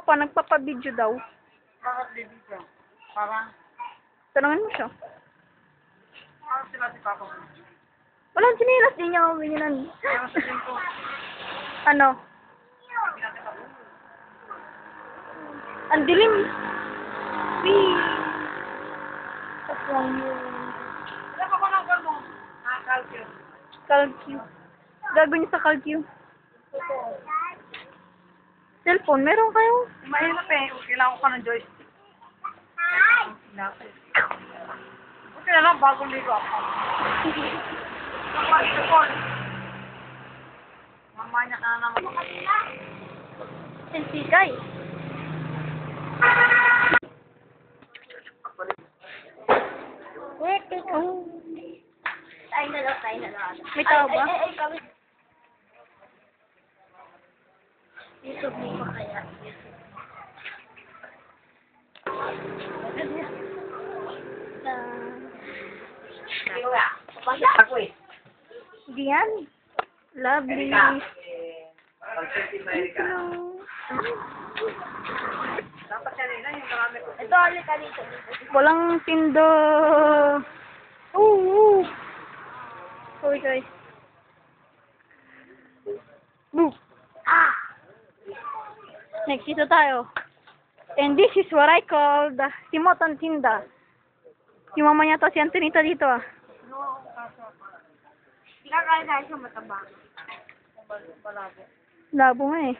Papa, nagpapabidyo daw. Bakit bibigyan? Para? Tanungin mo siya. Para sila si Papa. Walang sinilas, di niya ako binginan. Pero sa ko. Ano? Ang dilim. Wee. Tapos Wala pa ko ng galmo. Calcio. Calcu. Gagawin niyo sa Calcu. Cellphone, meron kayo? Mahirap eh. Kailangan ko ng joystick. Buti na lang bagong ligo ako. Mamanya ka na naman. Selfie, guys. Wait, take Oh. tayo na lang. May tao ba? Ay, kami. YouTube mo pa kaya? Ako eh. Diyan. Lovely. Dapat kanina yung marami ko. Ito, ulit ka dito. Walang tindo. Oo. Sorry, guys. Boo. Ah! Next, dito tayo. And this is what I call the Timoton Tinda. Yung mama niya to, si Antonita dito ah. Hindi ka kaya dahil sa mataba. Malabo. Labo nga eh.